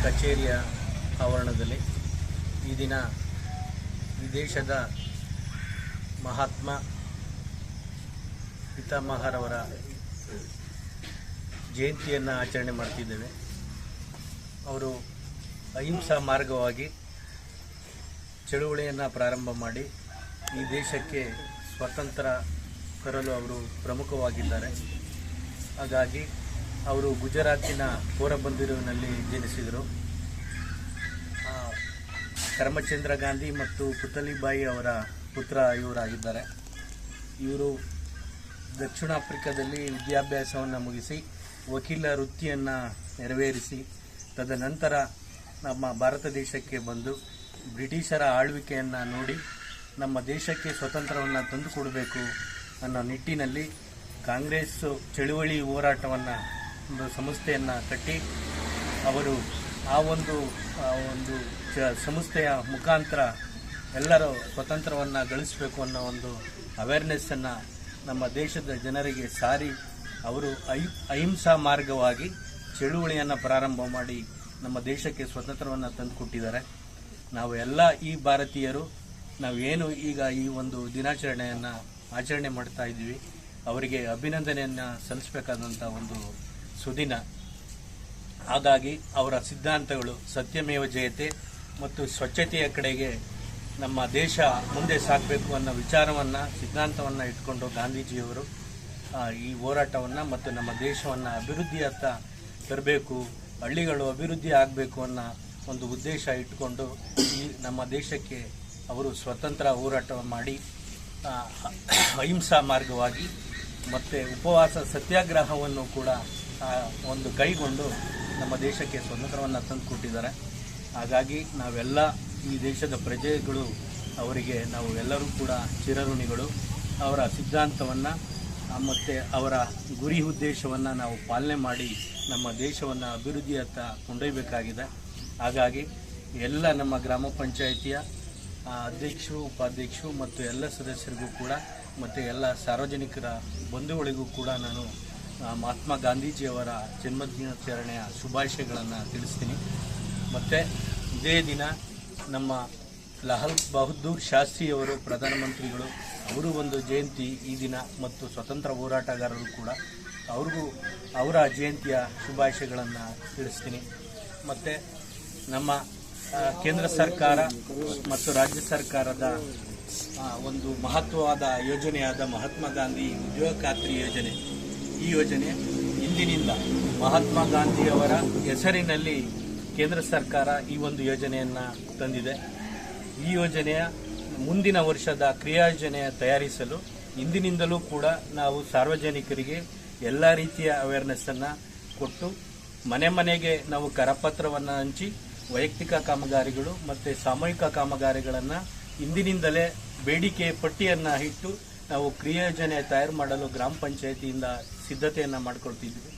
ಕಚೇರಿಯ ಆವರಣದಲ್ಲಿ ಈ ದಿನ ಈ ದೇಶದ ಮಹಾತ್ಮ ಪಿತಾಮಹರವರ ಜಯಂತಿಯನ್ನು ಆಚರಣೆ ಮಾಡ್ತಿದ್ದೇವೆ. ಅವರು ಅಹಿಂಸಾ ಮಾರ್ಗವಾಗಿ ಚಳುವಳಿಯನ್ನು ಪ್ರಾರಂಭ ಮಾಡಿ ಈ ದೇಶಕ್ಕೆ ಸ್ವಾತಂತ್ರ್ಯ ತರಲು ಅವರು ಪ್ರಮುಖವಾಗಿದ್ದಾರೆ. ಹಾಗಾಗಿ ಅವರು ಗುಜರಾತಿನ ಪೋರಬಂದರಿನಲ್ಲಿ ಜನಿಸಿದರು. ಕರ್ಮಚಂದ್ರ ಗಾಂಧಿ ಮತ್ತು ಪುತಲಿಬಾಯಿ ಅವರ ಪುತ್ರ ಇವರಾಗಿದ್ದಾರೆ. ಇವರು ದಕ್ಷಿಣ ಆಫ್ರಿಕಾದಲ್ಲಿ ವಿದ್ಯಾಭ್ಯಾಸವನ್ನು ಮುಗಿಸಿ ವಕೀಲ ವೃತ್ತಿಯನ್ನು ನೆರವೇರಿಸಿ ತದನಂತರ ನಮ್ಮ ಭಾರತ ದೇಶಕ್ಕೆ ಬಂದು ಬ್ರಿಟಿಷರ ಆಳ್ವಿಕೆಯನ್ನು ನೋಡಿ ನಮ್ಮ ದೇಶಕ್ಕೆ ಸ್ವತಂತ್ರವನ್ನು ತಂದುಕೊಡಬೇಕು ಅನ್ನೋ ನಿಟ್ಟಿನಲ್ಲಿ ಕಾಂಗ್ರೆಸ್ ಚಳುವಳಿ ಹೋರಾಟವನ್ನು ಒಂದು ಸಂಸ್ಥೆಯನ್ನು ಕಟ್ಟಿ ಅವರು ಆ ಒಂದು ಸಂಸ್ಥೆಯ ಮುಖಾಂತರ ಎಲ್ಲರೂ ಸ್ವತಂತ್ರವನ್ನು ಗಳಿಸಬೇಕು ಅನ್ನೋ ಒಂದು ಅವೇರ್ನೆಸ್ಸನ್ನು ನಮ್ಮ ದೇಶದ ಜನರಿಗೆ ಸಾರಿ ಅವರು ಅಹಿಂಸಾ ಮಾರ್ಗವಾಗಿ ಚಳುವಳಿಯನ್ನು ಪ್ರಾರಂಭ ಮಾಡಿ ನಮ್ಮ ದೇಶಕ್ಕೆ ಸ್ವತಂತ್ರವನ್ನು ತಂದುಕೊಟ್ಟಿದ್ದಾರೆ. ನಾವು ಎಲ್ಲ ಈ ಭಾರತೀಯರು ನಾವೇನು ಈಗ ಈ ಒಂದು ದಿನಾಚರಣೆಯನ್ನು ಆಚರಣೆ ಮಾಡ್ತಾ ಇದ್ದೀವಿ, ಅವರಿಗೆ ಅಭಿನಂದನೆಯನ್ನು ಸಲ್ಲಿಸಬೇಕಾದಂಥ ಒಂದು ಸುದಿನ. ಹಾಗಾಗಿ ಅವರ ಸಿದ್ಧಾಂತಗಳು ಸತ್ಯಮೇವ ಜಯತೆ ಮತ್ತು ಸ್ವಚ್ಛತೆಯ ಕಡೆಗೆ ನಮ್ಮ ದೇಶ ಮುಂದೆ ಸಾಗಬೇಕು ಅನ್ನೋ ವಿಚಾರವನ್ನು ಸಿದ್ಧಾಂತವನ್ನು ಇಟ್ಕೊಂಡು ಗಾಂಧೀಜಿಯವರು ಈ ಹೋರಾಟವನ್ನು ಮತ್ತು ನಮ್ಮ ದೇಶವನ್ನು ಅಭಿವೃದ್ಧಿಯತ್ತ ತರಬೇಕು, ಹಳ್ಳಿಗಳು ಅಭಿವೃದ್ಧಿ ಆಗಬೇಕು ಅನ್ನೋ ಒಂದು ಉದ್ದೇಶ ಇಟ್ಕೊಂಡು ಈ ನಮ್ಮ ದೇಶಕ್ಕೆ ಅವರು ಸ್ವತಂತ್ರ ಹೋರಾಟ ಮಾಡಿ ಅಹಿಂಸಾ ಮಾರ್ಗವಾಗಿ ಮತ್ತು ಉಪವಾಸ ಸತ್ಯಾಗ್ರಹವನ್ನು ಕೂಡ ಒಂದು ಕೈಗೊಂಡು ನಮ್ಮ ದೇಶಕ್ಕೆ ಸ್ವತಂತ್ರವನ್ನು ತಂದುಕೊಟ್ಟಿದ್ದಾರೆ. ಹಾಗಾಗಿ ನಾವೆಲ್ಲ ಈ ದೇಶದ ಪ್ರಜೆಗಳು ಅವರಿಗೆ ನಾವು ಎಲ್ಲರೂ ಕೂಡ ಚಿರಋಣಿಗಳು. ಅವರ ಸಿದ್ಧಾಂತವನ್ನು ಮತ್ತು ಅವರ ಗುರಿ ಉದ್ದೇಶವನ್ನು ನಾವು ಪಾಲನೆ ಮಾಡಿ ನಮ್ಮ ದೇಶವನ್ನು ಅಭಿವೃದ್ಧಿಯತ್ತ ಕೊಂಡೊಯ್ಯಬೇಕಾಗಿದೆ. ಹಾಗಾಗಿ ಎಲ್ಲ ನಮ್ಮ ಗ್ರಾಮ ಪಂಚಾಯಿತಿಯ ಅಧ್ಯಕ್ಷರು, ಉಪಾಧ್ಯಕ್ಷರು ಮತ್ತು ಎಲ್ಲ ಸದಸ್ಯರಿಗೂ ಕೂಡ ಮತ್ತು ಎಲ್ಲ ಸಾರ್ವಜನಿಕರ ಬಂಧುಗಳಿಗೂ ಕೂಡ ನಾನು ಮಹಾತ್ಮ ಗಾಂಧೀಜಿಯವರ ಜನ್ಮದಿನಾಚರಣೆಯ ಶುಭಾಶಯಗಳನ್ನು ತಿಳಿಸ್ತೀನಿ. ಮತ್ತು ಇದೇ ದಿನ ನಮ್ಮ ಲಾಲ್ ಬಹದ್ದೂರ್ ಶಾಸ್ತ್ರಿಯವರು ಪ್ರಧಾನಮಂತ್ರಿಗಳು ಅವರು ಒಂದು ಜಯಂತಿ ಈ ದಿನ ಮತ್ತು ಸ್ವತಂತ್ರ ಹೋರಾಟಗಾರರು ಕೂಡ ಅವ್ರಿಗೂ ಅವರ ಜಯಂತಿಯ ಶುಭಾಶಯಗಳನ್ನು ತಿಳಿಸ್ತೀನಿ. ಮತ್ತು ನಮ್ಮ ಕೇಂದ್ರ ಸರ್ಕಾರ ಮತ್ತು ರಾಜ್ಯ ಸರ್ಕಾರದ ಒಂದು ಮಹತ್ವವಾದ ಯೋಜನೆಯಾದ ಮಹಾತ್ಮ ಗಾಂಧಿ ಉದ್ಯೋಗ ಖಾತ್ರಿ ಯೋಜನೆ, ಈ ಯೋಜನೆ ಇಂದಿನಿಂದ ಮಹಾತ್ಮ ಗಾಂಧಿಯವರ ಹೆಸರಿನಲ್ಲಿ ಕೇಂದ್ರ ಸರ್ಕಾರ ಈ ಒಂದು ಯೋಜನೆಯನ್ನು ತಂದಿದೆ. ಈ ಯೋಜನೆಯ ಮುಂದಿನ ವರ್ಷದ ಕ್ರಿಯಾಯೋಜನೆ ತಯಾರಿಸಲು ಇಂದಿನಿಂದಲೂ ಕೂಡ ನಾವು ಸಾರ್ವಜನಿಕರಿಗೆ ಎಲ್ಲ ರೀತಿಯ ಅವೇರ್ನೆಸ್ಸನ್ನು ಕೊಟ್ಟು ಮನೆ ಮನೆಗೆ ನಾವು ಕರಪತ್ರವನ್ನು ಹಂಚಿ ವೈಯಕ್ತಿಕ ಕಾಮಗಾರಿಗಳು ಮತ್ತು ಸಾಮೂಹಿಕ ಕಾಮಗಾರಿಗಳನ್ನು ಇಂದಿನಿಂದಲೇ ಬೇಡಿಕೆ ಪಟ್ಟಿಯನ್ನು ಇಟ್ಟು ನಾವು ಕ್ರಿಯಾಯೋಜನೆ ತಯಾರು ಮಾಡಲು ಗ್ರಾಮ ಪಂಚಾಯಿತಿಯಿಂದ ಸಿದ್ಧತೆಯನ್ನು ಮಾಡಿಕೊಳ್ತಿದ್ವಿ.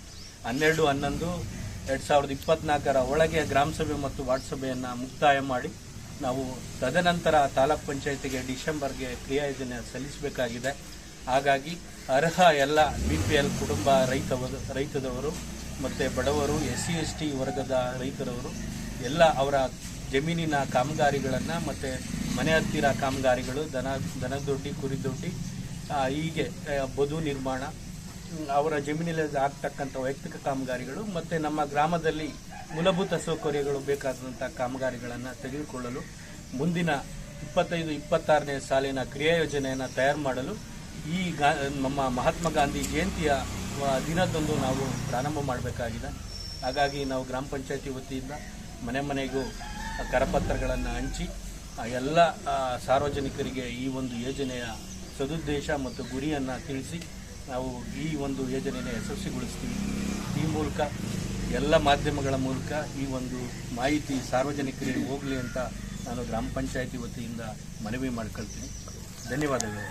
12/11/2024 ಒಳಗೆ ಗ್ರಾಮ ಸಭೆ ಮತ್ತು ವಾರ್ಡ್ ಸಭೆಯನ್ನು ಮುಕ್ತಾಯ ಮಾಡಿ ನಾವು ತದನಂತರ ತಾಲೂಕ್ ಪಂಚಾಯಿತಿಗೆ ಡಿಸೆಂಬರ್ಗೆ ಕ್ರಿಯಾಯೋಜನೆ ಸಲ್ಲಿಸಬೇಕಾಗಿದೆ. ಹಾಗಾಗಿ ಅರ್ಹ ಎಲ್ಲ BPL ಕುಟುಂಬ ರೈತದವರು ಮತ್ತು ಬಡವರು, SC ST ವರ್ಗದ ರೈತರವರು ಎಲ್ಲ ಅವರ ಜಮೀನಿನ ಕಾಮಗಾರಿಗಳನ್ನು ಮತ್ತು ಮನೆ ಹತ್ತಿರ ಕಾಮಗಾರಿಗಳು, ದನದೊಡ್ಡಿ, ಕುರಿದೊಡ್ಡಿ, ಹೀಗೆ ಬದು ನಿರ್ಮಾಣ, ಅವರ ಜಮೀನಲ್ಲಿ ಆಗ್ತಕ್ಕಂಥ ವೈಯಕ್ತಿಕ ಕಾಮಗಾರಿಗಳು ಮತ್ತು ನಮ್ಮ ಗ್ರಾಮದಲ್ಲಿ ಮೂಲಭೂತ ಸೌಕರ್ಯಗಳು ಬೇಕಾದಂಥ ಕಾಮಗಾರಿಗಳನ್ನು ತೆಗೆದುಕೊಳ್ಳಲು ಮುಂದಿನ 25-26ನೇ ಸಾಲಿನ ಕ್ರಿಯಾಯೋಜನೆಯನ್ನು ತಯಾರು ಮಾಡಲು ಈ ನಮ್ಮ ಮಹಾತ್ಮ ಗಾಂಧಿ ಜಯಂತಿಯ ದಿನದಂದು ನಾವು ಪ್ರಾರಂಭ ಮಾಡಬೇಕಾಗಿದೆ. ಹಾಗಾಗಿ ನಾವು ಗ್ರಾಮ ಪಂಚಾಯತಿ ವತಿಯಿಂದ ಮನೆ ಮನೆಗೂ ಕರಪತ್ರಗಳನ್ನು ಹಂಚಿ ಎಲ್ಲ ಸಾರ್ವಜನಿಕರಿಗೆ ಈ ಒಂದು ಯೋಜನೆಯ ಸದುದ್ದೇಶ ಮತ್ತು ಗುರಿಯನ್ನು ತಿಳಿಸಿ ನಾವು ಈ ಒಂದು ಯೋಜನೆಯನ್ನು ಯಶಸ್ವಿಗೊಳಿಸ್ತೀವಿ. ಈ ಮೂಲಕ ಎಲ್ಲ ಮಾಧ್ಯಮಗಳ ಮೂಲಕ ಈ ಒಂದು ಮಾಹಿತಿ ಸಾರ್ವಜನಿಕರಿಗೆ ಹೋಗಲಿ ಅಂತ ನಾನು ಗ್ರಾಮ ಪಂಚಾಯತಿ ವತಿಯಿಂದ ಮನವಿ ಮಾಡ್ಕೊಳ್ತೀನಿ. ಧನ್ಯವಾದಗಳು.